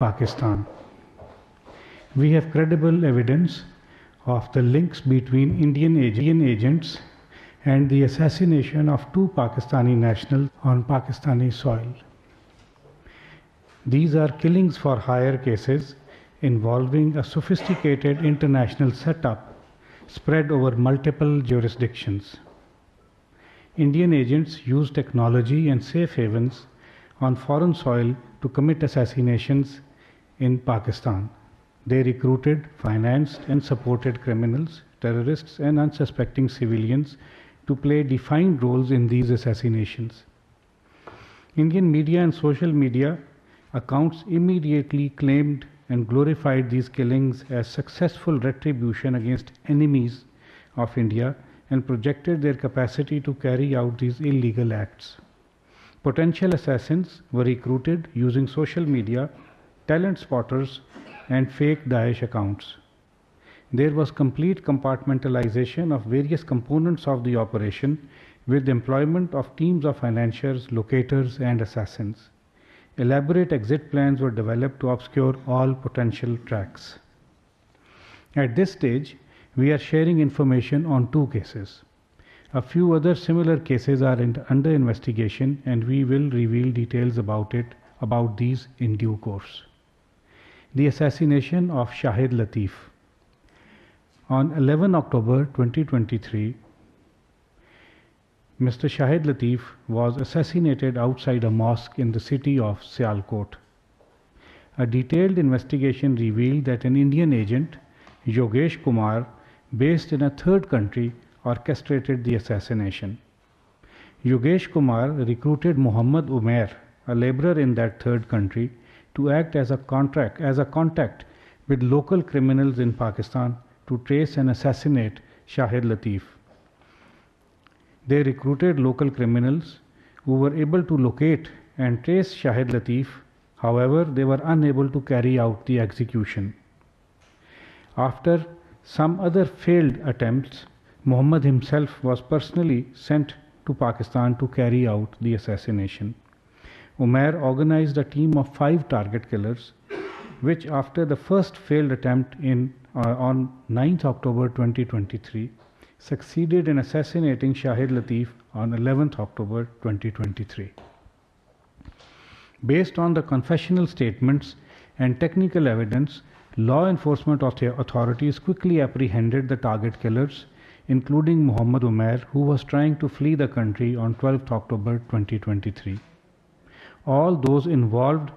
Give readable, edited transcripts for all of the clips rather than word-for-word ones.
Pakistan. We have credible evidence of the links between Indian agents and the assassination of two Pakistani nationals on Pakistani soil. These are killings for hire cases involving a sophisticated international setup spread over multiple jurisdictions. Indian agents use technology and safe havens on foreign soil to commit assassinations in Pakistan. They recruited, financed, and supported criminals, terrorists, and unsuspecting civilians to play defined roles in these assassinations. Indian media and social media accounts immediately claimed and glorified these killings as successful retribution against enemies of India and projected their capacity to carry out these illegal acts. Potential assassins were recruited using social media, talent spotters, and fake Daesh accounts. There was complete compartmentalization of various components of the operation with the employment of teams of financiers, locators, and assassins. Elaborate exit plans were developed to obscure all potential tracks. At this stage, we are sharing information on two cases. A few other similar cases are under investigation, and we will reveal details about these in due course. The assassination of Shahid Latif. On 11 October 2023, Mr. Shahid Latif was assassinated outside a mosque in the city of Sialkot. A detailed investigation revealed that an Indian agent, Yogesh Kumar, based in a third country, orchestrated the assassination. Yogesh Kumar recruited Muhammad Umair, a laborer in that third country, to act as a contact with local criminals in Pakistan to trace and assassinate Shahid Latif. They recruited local criminals who were able to locate and trace Shahid Latif. However, they were unable to carry out the execution. After some other failed attempts, Muhammad himself was personally sent to Pakistan to carry out the assassination. Umair organized a team of 5 target killers, which after the first failed attempt on 9th October 2023, succeeded in assassinating Shahid Latif on 11th October 2023. Based on the confessional statements and technical evidence, law enforcement authorities quickly apprehended the target killers, including Muhammad Umair, who was trying to flee the country on 12th October 2023. All those involved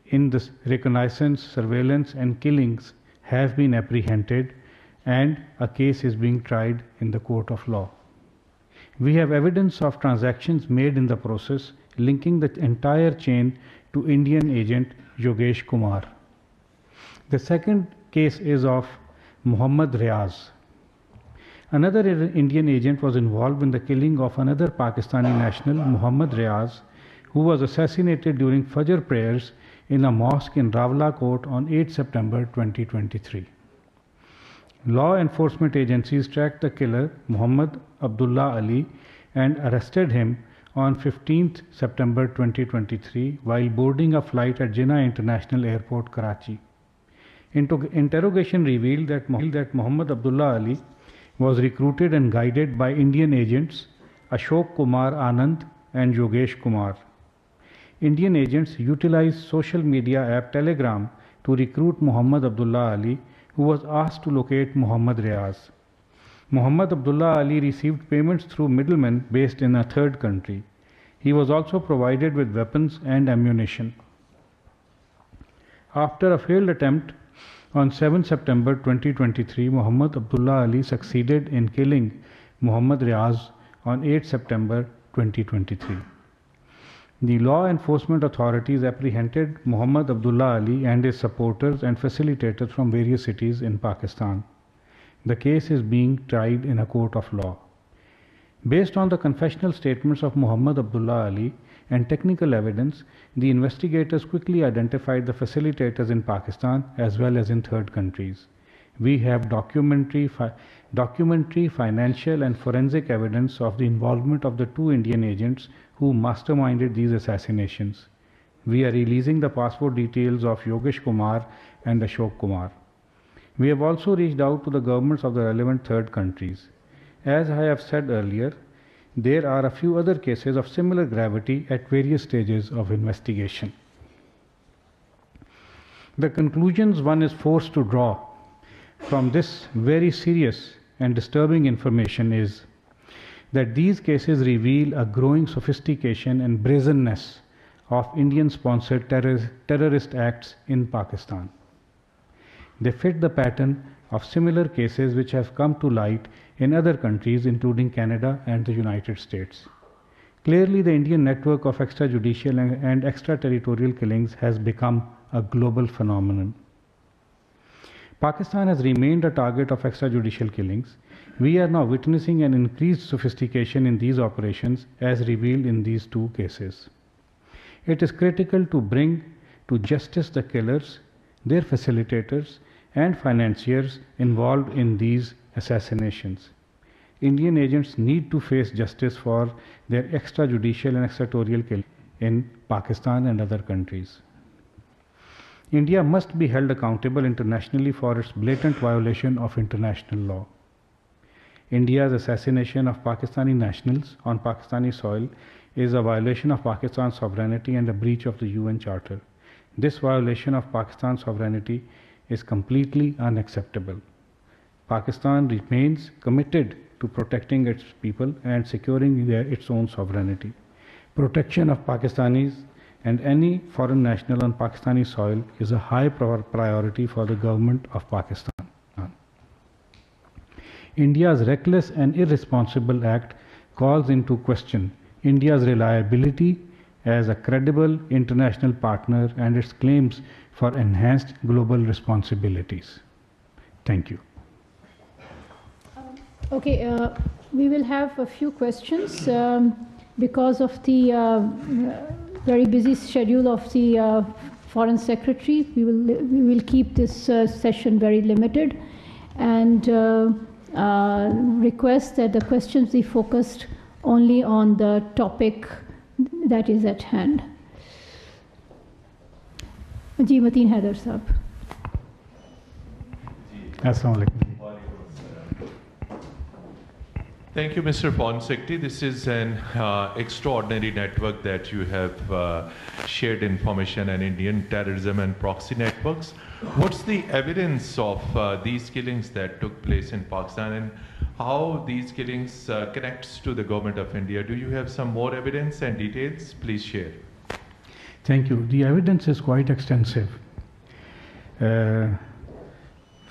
in this reconnaissance, surveillance, and killings have been apprehended, and a case is being tried in the court of law. We have evidence of transactions made in the process linking the entire chain to Indian agent Yogesh Kumar. The second case is of Muhammad Riaz. Another Indian agent was involved in the killing of another Pakistani national, Muhammad Riaz, who was assassinated during Fajr prayers in a mosque in Rawalakot on 8 September 2023. Law enforcement agencies tracked the killer, Muhammad Abdullah Ali, and arrested him on 15 September 2023 while boarding a flight at Jinnah International Airport, Karachi. Interrogation revealed that Muhammad Abdullah Ali was recruited and guided by Indian agents Ashok Kumar Anand and Yogesh Kumar. Indian agents utilized social media app Telegram to recruit Muhammad Abdullah Ali, who was asked to locate Muhammad Riaz. Muhammad Abdullah Ali received payments through middlemen based in a third country. He was also provided with weapons and ammunition. After a failed attempt on 7 September 2023, Muhammad Abdullah Ali succeeded in killing Muhammad Riaz on 8 September 2023. The law enforcement authorities apprehended Muhammad Abdullah Ali and his supporters and facilitators from various cities in Pakistan. The case is being tried in a court of law. Based on the confessional statements of Muhammad Abdullah Ali and technical evidence, the investigators quickly identified the facilitators in Pakistan as well as in third countries. We have documentary, financial, and forensic evidence of the involvement of the two Indian agents who masterminded these assassinations. we are releasing the passport details of Yogesh Kumar and Ashok Kumar. We have also reached out to the governments of the relevant third countries. As I have said earlier, there are a few other cases of similar gravity at various stages of investigation. The conclusions one is forced to draw from this very serious and disturbing information is that these cases reveal a growing sophistication and brazenness of Indian-sponsored terrorist acts in Pakistan. They fit the pattern of similar cases which have come to light in other countries, including Canada and the United States. Clearly, the Indian network of extrajudicial and extraterritorial killings has become a global phenomenon. Pakistan has remained a target of extrajudicial killings. We are now witnessing an increased sophistication in these operations as revealed in these two cases. It is critical to bring to justice the killers, their facilitators, and financiers involved in these assassinations. Indian agents need to face justice for their extrajudicial and extraterritorial killings in Pakistan and other countries. India must be held accountable internationally for its blatant violation of international law. India's assassination of Pakistani nationals on Pakistani soil is a violation of Pakistan's sovereignty and a breach of the UN Charter. This violation of Pakistan's sovereignty is completely unacceptable. Pakistan remains committed to protecting its people and securing its own sovereignty. Protection of Pakistanis and any foreign national on Pakistani soil is a high priority for the government of Pakistan. India's reckless and irresponsible act calls into question India's reliability as a credible international partner and its claims for enhanced global responsibilities. Thank you. Okay, we will have a few questions because of the very busy schedule of the Foreign Secretary. We will keep this session very limited and request that the questions be focused only on the topic that is at hand. Ji Mateen Haider Sahab. Assalamu alaikum. Thank you, Mr. Foreign Secretary. This is an extraordinary network that you have shared information on Indian terrorism and proxy networks. What's the evidence of these killings that took place in Pakistan and how these killings connects to the government of India? Do you have some more evidence and details? Please share. Thank you. The evidence is quite extensive. For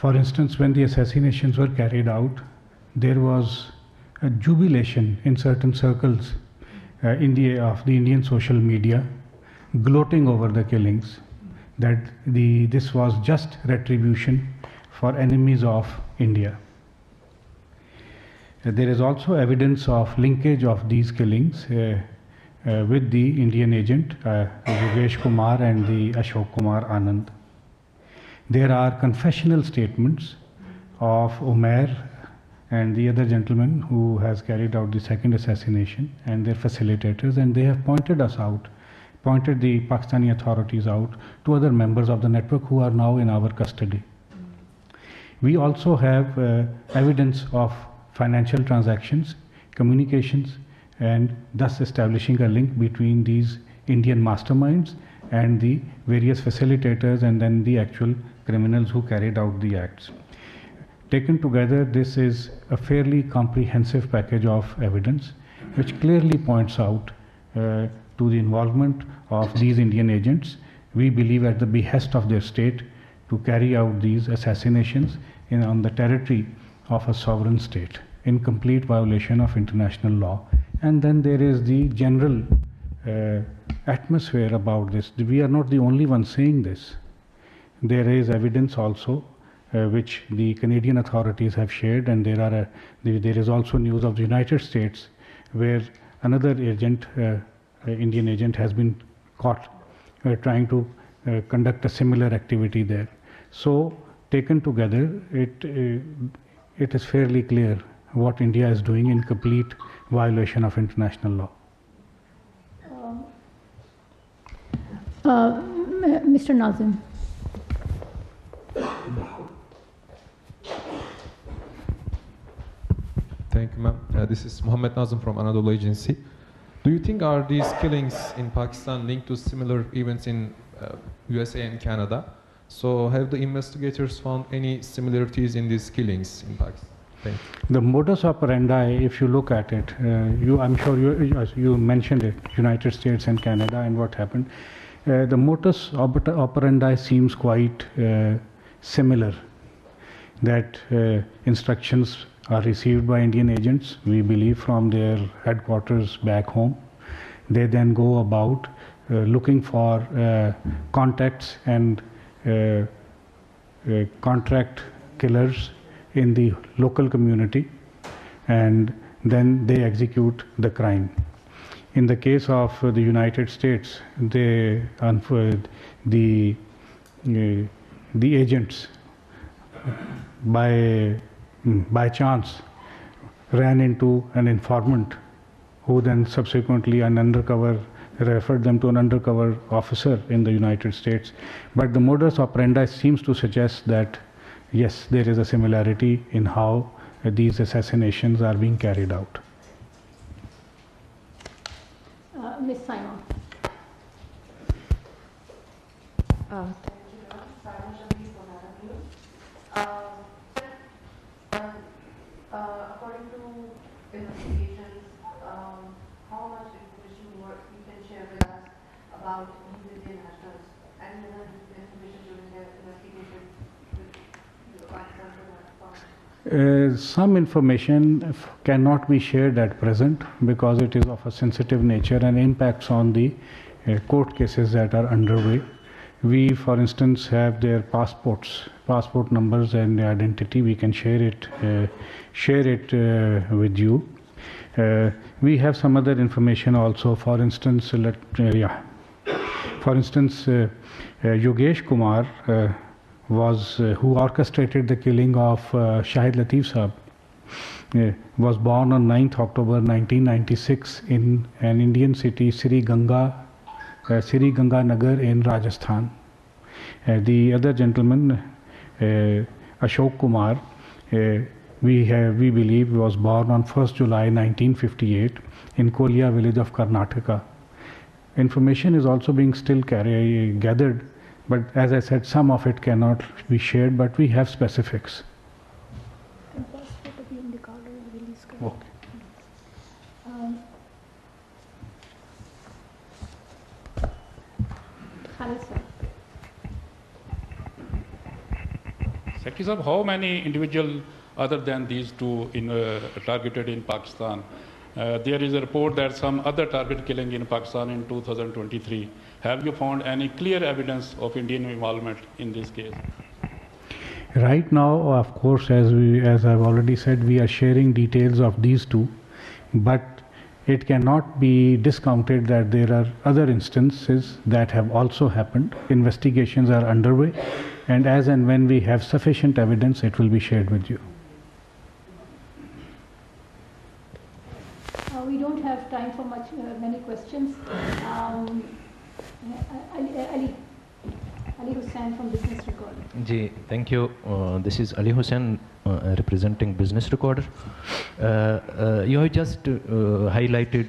instance, when the assassinations were carried out, there was a jubilation in certain circles of the Indian social media, gloating over the killings, that this was just retribution for enemies of India. There is also evidence of linkage of these killings with the Indian agent Yogesh Kumar and the Ashok Kumar Anand. There are confessional statements of Umair and the other gentleman who has carried out the second assassination and their facilitators, and they have pointed the Pakistani authorities out to other members of the network who are now in our custody. We also have evidence of financial transactions, communications, and thus establishing a link between these Indian masterminds and the various facilitators and then the actual criminals who carried out the acts. Taken together, this is a fairly comprehensive package of evidence which clearly points out to the involvement of these Indian agents, we believe at the behest of their state, to carry out these assassinations on the territory of a sovereign state in complete violation of international law. And then there is the general atmosphere about this. We are not the only ones saying this. There is evidence also which the Canadian authorities have shared, and there is also news of the United States where another agent, Indian agent, has been caught trying to conduct a similar activity there. So taken together, it is fairly clear what India is doing in complete violation of international law. Mr. Nazim. Thank you, ma'am. This is Mohammed Nazim from Anadolu Agency. Do you think are these killings in Pakistan linked to similar events in USA and Canada? So have the investigators found any similarities in these killings in Pakistan? Thank you. The modus operandi, if you look at it, I'm sure you mentioned it, United States and Canada, and what happened. The modus operandi seems quite similar, that instructions are received by Indian agents, we believe, from their headquarters back home. They then go about looking for contacts and contract killers in the local community, and then they execute the crime. In the case of the United States, the agents by chance ran into an informant who then subsequently referred them to an undercover officer in the United States. But the modus operandi seems to suggest that yes, there is a similarity in how these assassinations are being carried out. Ms. Simon. According to investigations, how much information more you can share with us about these Indian nationals and other information during their investigation with Pakistan? Some information cannot be shared at present because it is of a sensitive nature and impacts on the court cases that are underway. We, for instance, have their passport numbers and identity. We can share it with you. We have some other information also. For instance, Yogesh Kumar who orchestrated the killing of Shahid Latif Saab, was born on 9th October 1996 in an Indian city, Sri Ganga Nagar in Rajasthan. The other gentleman, Ashok Kumar, we believe was born on 1st July 1958 in Kolia village of Karnataka. Information is also being still gathered, but as I said, some of it cannot be shared, but we have specifics. Okay. Secretary Sahab, how many individuals other than these two targeted in Pakistan? There is a report that some other target killing in Pakistan in 2023. Have you found any clear evidence of Indian involvement in this case? Right now, of course, as I've already said, we are sharing details of these two, but it cannot be discounted that there are other instances that have also happened. Investigations are underway, and as and when we have sufficient evidence, it will be shared with you. We don't have time for many questions. Ali Hussain from Business Recorder. Ji, thank you. This is Ali Hussain representing Business Recorder. You have just highlighted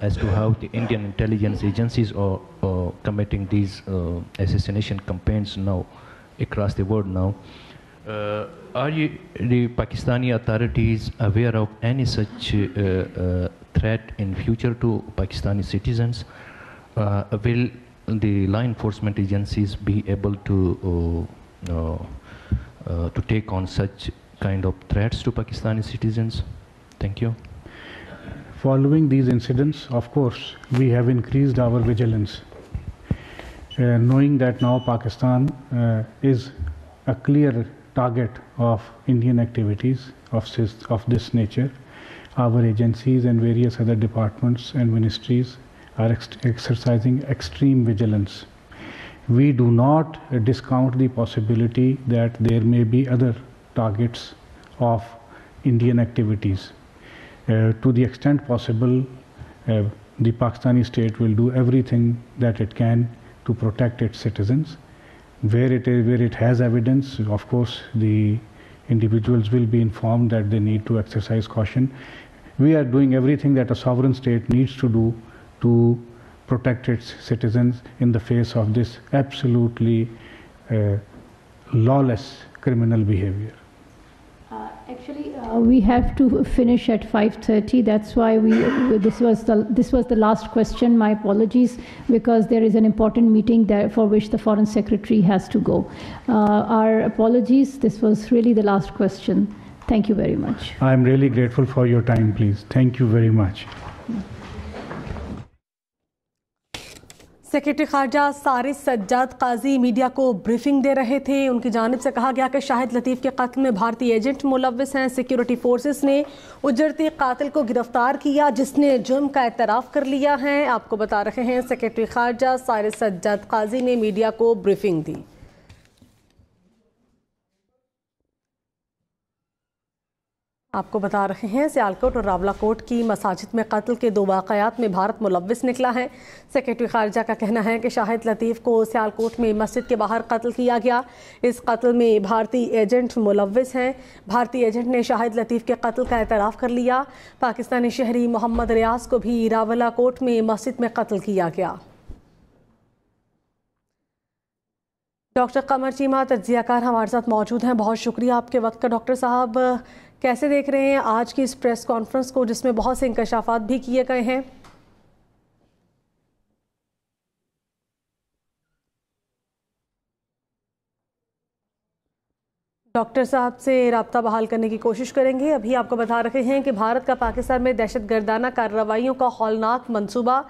as to how the Indian intelligence agencies are committing these assassination campaigns now across the world now. Are the Pakistani authorities aware of any such threat in future to Pakistani citizens? Will the law enforcement agencies be able to take on such kind of threats to Pakistani citizens? Thank you. Following these incidents, of course, we have increased our vigilance. Knowing that now Pakistan is a clear target of Indian activities of this nature, our agencies and various other departments and ministries are exercising extreme vigilance. We do not discount the possibility that there may be other targets of Indian activities. To the extent possible, the Pakistani state will do everything that it can to protect its citizens. Where it has evidence, of course, the individuals will be informed that they need to exercise caution. We are doing everything that a sovereign state needs to do to protect its citizens in the face of this absolutely lawless criminal behavior. Actually, we have to finish at 5:30. That's why this was the last question. My apologies, because there is an important meeting there for which the Foreign Secretary has to go. Our apologies. This was really the last question. Thank you very much. I am really grateful for your time, please. Thank you very much. Secretary खारजा सारिस Sajjad Qazi media को briefing दे रहे थे। उनकी जानिब से कहा गया कि शाहिद लतीफ़ के कत्ल में भारतीय एजेंट मुलव्विस हैं। सिक्योरिटी फोर्सेस ने उजरती कातिल को गिरफ्तार किया, जिसने जुर्म का एतराफ़ कर लिया है। आपको बता रहे हैं सेक्रेटरी खारजा सारिस सज्जाद काजी ने मीडिया को ब्रीफिंग दी। आपको बता रहे हैं सियालकोट और रावलाकोट की मसाजिद में कत्ल के 2 वाक़यात में भारत मुलव्विस निकला है। सेक्रेटरी खारजा का कहना है कि शाहिद लतीफ़ को सियालकोट में मस्जिद के बाहर कत्ल किया गया। इस कत्ल में भारतीय एजेंट मुलव्विस हैं। भारतीय एजेंट ने शाहिद लतीफ़ के कत्ल का एतराफ़ कर लिया। पाकिस्तानी शहरी मोहम्मद रियाज को भी रावलाकोट में मस्जिद में कत्ल किया गया। डॉक्टर कमर चीमा तज्ज़ियाकार हमारे साथ मौजूद हैं। बहुत शुक्रिया आपके वक्त का। डॉक्टर साहब, कैसे देख रहे हैं आज की इस प्रेस कॉन्फ्रेंस को, जिसमें बहुत से इंकशाफात भी किए गए हैं? डॉक्टर साहब से राब्ता बहाल करने की कोशिश करेंगे। अभी आपको बता रहे हैं कि भारत का पाकिस्तान में दहशतगर्दाना कार्रवाइयों का हौलनाक मंसूबा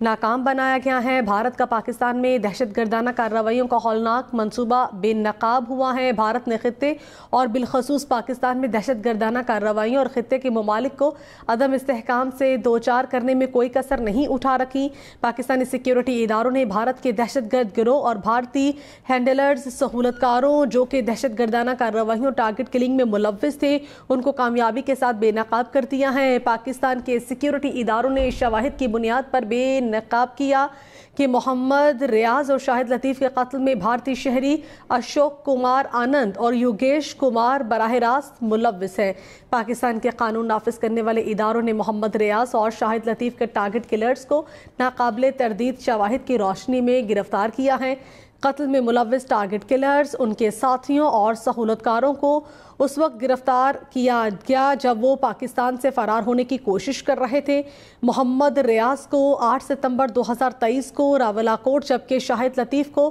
नाकाम बनाया गया है। भारत का पाकिस्तान में दहशतगर्दाना कार्रवाइयों का हौलनाक मंसूबा बेनकाब हुआ है। भारत ने खित्ते और बिलखसूस पाकिस्तान में दहशतगर्दाना कार्रवाइयों और खित्ते के ममालिक को अदम इस्तेहकाम से दो चार करने में कोई कसर नहीं उठा रखी। पाकिस्तानी सिक्योरिटी इदारों ने भारत के दहशतगर्द गिरोह और भारतीय हैंडलर्स सहूलतकारों जो कि दहशतगर्दाना कार्रवाइयों टारगेट किलिंग में मुलव्विस थे, उनको कामयाबी के साथ बेनकाब कर दिया है। पाकिस्तान के सिक्योरिटी इदारों ने शवाहिद की बुनियाद पर बेनकाब किया कि मोहम्मद रियाज और शाहिद लतीफ़ के कत्ल में भारतीय शहरी अशोक कुमार आनंद और योगेश कुमार बराह रास्त मुलव्विस हैं। पाकिस्तान के कानून नाफिज करने वाले इदारों ने मोहम्मद रियाज और शाहिद लतीफ़ के टारगेट किलर्स को नाकाबिले तरदीद शवाहिद की रोशनी में गिरफ्तार किया है। कत्ल में मुलव्विस टारगेट किलर्स, उनके साथियों और सहूलतकारों को उस वक्त गिरफ्तार किया गया जब वो पाकिस्तान से फरार होने की कोशिश कर रहे थे। मोहम्मद रियाज को 8 सितंबर 2023 को रावलाकोट, जबकि शाहिद लतीफ़ को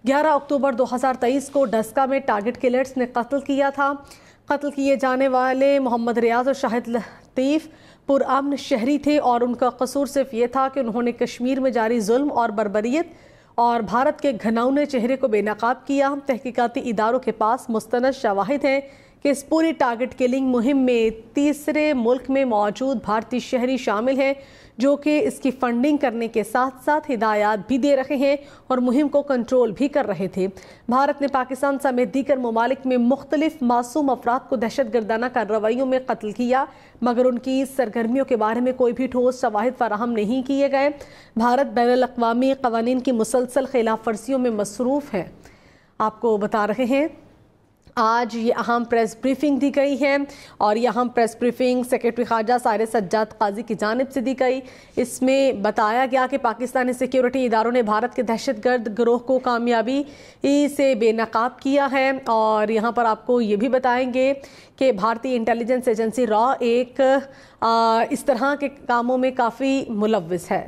11 अक्टूबर 2023 को डस्का में टारगेट किलर्स ने कत्ल किया था। कत्ल किए जाने वाले मोहम्मद रियाज और शाहिद लतीफ़ पुरअमन शहरी थे और उनका कसूर सिर्फ ये था कि उन्होंने कश्मीर में जारी जुल्म और बर्बरियत और भारत के घनौने चेहरे को बेनकाब किया। तहकीकाती इदारों के पास मुस्तनद शवाहिद हैं कि इस पूरी टारगेट किलिंग मुहिम में तीसरे मुल्क में मौजूद भारतीय शहरी शामिल हैं, जो कि इसकी फंडिंग करने के साथ साथ हिदायत भी दे रहे हैं और मुहिम को कंट्रोल भी कर रहे थे। भारत ने पाकिस्तान समेत दीगर ममालिक में मुख्तलिफ मासूम अफराद को दहशतगर्दाना कार्रवाइयों में कत्ल किया, मगर उनकी सरगर्मियों के बारे में कोई भी ठोस शवाहिद फराहम नहीं किए गए। भारत बैनुल-अक़वामी क़वानीन की मुसलसल खिलाफ वर्जियों में मसरूफ़ है। आपको बता रहे हैं आज ये अहम प्रेस ब्रीफिंग दी गई है और ये अहम प्रेस ब्रीफिंग सेक्रेटरी खारजा सारिस सज्जाद काजी की जानिब से दी गई। इसमें बताया गया कि पाकिस्तानी सिक्योरिटी इदारों ने भारत के दहशतगर्द गिरोह को कामयाबी से बेनकाब किया है। और यहाँ पर आपको ये भी बताएंगे कि भारतीय इंटेलिजेंस एजेंसी रॉ एक इस तरह के कामों में काफ़ी मुलव्विस है।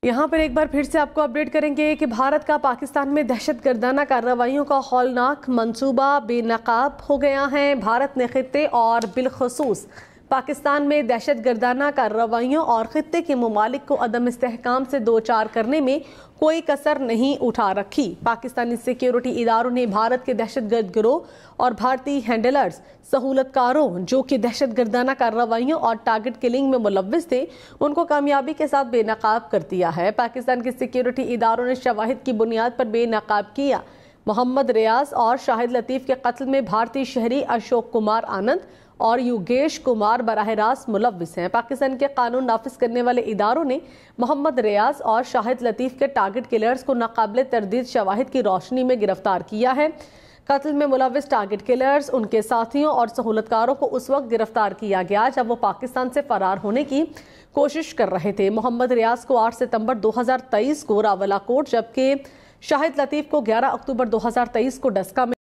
यहाँ पर एक बार फिर से आपको अपडेट करेंगे कि भारत का पाकिस्तान में दहशतगर्दाना कार्रवाइयों का हौलनाक मंसूबा बेनकाब हो गया है। भारत ने खित्ते और बिलखसूस پاکستان میں دہشت گردانہ کارروائیوں اور خطے کے ممالک کو عدم استحکام سے دوچار کرنے میں کوئی کسر نہیں اٹھا رکھی۔ پاکستانی سیکیورٹی اداروں نے بھارت کے دہشت گرد گروہ اور بھارتی ہینڈلرز سہولت کاروں جو کہ دہشت گردانہ کارروائیوں اور ٹارگٹ کلنگ میں ملوث تھے ان کو کامیابی کے ساتھ بے نقاب کر دیا ہے۔ پاکستان کے سیکیورٹی اداروں نے شواہد کی بنیاد پر بے نقاب کیا۔ محمد ریاض اور شاہد لطیف کے قتل میں بھارتی شہری اشوک کمار آنند اور یوگیش کمار براہ راست ملوث ہیں۔ پاکستان کے قانون نافذ کرنے والے اداروں نے محمد ریاض اور شاہد لطیف کے ٹارگٹ کلرز کو ناقابل تردید شواہد کی روشنی میں گرفتار کیا ہے۔ قتل میں ملوث ٹارگٹ کلرز ان کے ساتھیوں اور سہولتکاروں کو اس وقت گرفتار کیا گیا جب وہ پاکستان سے فرار ہونے کی کوشش کر رہے تھے۔ محمد ریاض کو 8 ستمبر 2023 کو راولا کوٹ جبکہ شاہد لطیف کو 11 اکتوبر 2023 کو ڈسکا میں